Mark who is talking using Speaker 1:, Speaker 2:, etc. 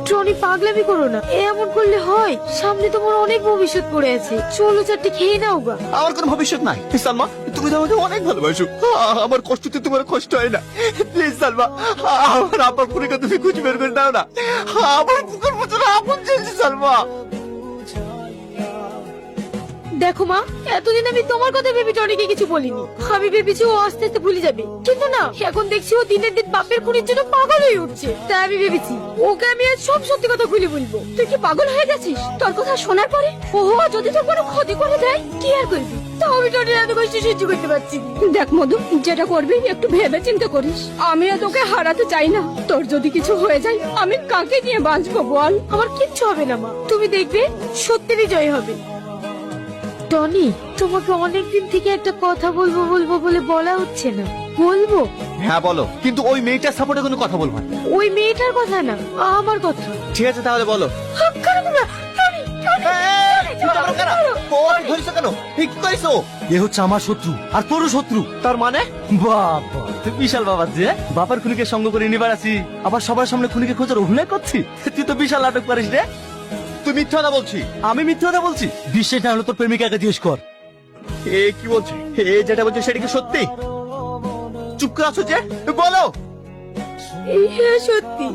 Speaker 1: Tony পাগলামি করো না, এমন করলে হয়? সামনে তোমার অনেক ভবিষ্যৎ পড়ে আছে, চলো চারটে খেয়ে নাও গা।
Speaker 2: আমার কোনো ভবিষ্যৎ নাই সালমা, তুমি তো আমাকে অনেক ভালোবাসো, আমার কষ্টতে তোমার কষ্ট হয় না। প্লিজ সালমা, আমার আব্বার খুনিকে তুমি খুঁজে বের করে দাও না, আমার বুকের ভিতরে আগুন জ্বলছে সালমা।
Speaker 1: দেখো মা, এতদিন আমি তোমার কথা ভেবে টনিকে কিছু বলিনি। আমি ভেবেছি ও আস্তে আস্তে ভুলে যাবে, কিন্তু না, এখন দেখছি ও দিনের দিন বাপের খুনির জন্য পাগল হয়ে উঠছে। তাই আমি ভেবেছি ওকে আমি আজ সব সত্যি কথা খুলে বলবো। তুই কি পাগল হয়ে গেছিস? তোর কথা শোনার পরে ও যদি তোর কোনো ক্ষতি করে দেয়, কি আর করবি? তাও আমি টনির এত কষ্ট সহ্য করতে পারছি না।
Speaker 3: দেখ মধু, যেটা করবি একটু ভেবে চিন্তা করিস। আমিও তোকে হারাতে চাই না। তোর যদি কিছু হয়ে যায় আমি কাকে নিয়ে বাঁচবো বল?
Speaker 1: আমার কিচ্ছু হবে না মা, তুমি দেখবে সত্যিরই জয় হবে। টনি, তোমাকে অনেকদিন থেকে একটা কথা বলবো বলবো বলে বলা হচ্ছে না, বলবো?
Speaker 2: হ্যাঁ বলো, কিন্তু ওই মেয়েটার সাপোর্টে কোনো কথা বলবো না।
Speaker 1: ওই মেয়েটার কথা না, আমার কথা।
Speaker 2: ঠিক আছে তাহলে বলো।
Speaker 4: এ হচ্ছে আমার শত্রু আর তোরও শত্রু।
Speaker 2: তার মানে
Speaker 4: বাবা তুই বিশাল বাবা, যে বাবার খুনিকে সঙ্গ করে নিবার আছি, আবার সবার সামনে খুনিকে খোঁজার অভিনয় করছি। তুই তো বিশাল নাটক পারিস রে।
Speaker 2: তুই মিথ্যা কথা বলছি।
Speaker 4: আমি মিথ্যে কথা বলছি? বিশ্বাস না হলো তোর প্রেমিকাকে জিজ্ঞেস কর।
Speaker 2: এ কি বলছে? এ যেটা বলছে সেটা কি সত্যি? চুপ করে আছো যে, বলো।
Speaker 1: হ্যাঁ সত্যি।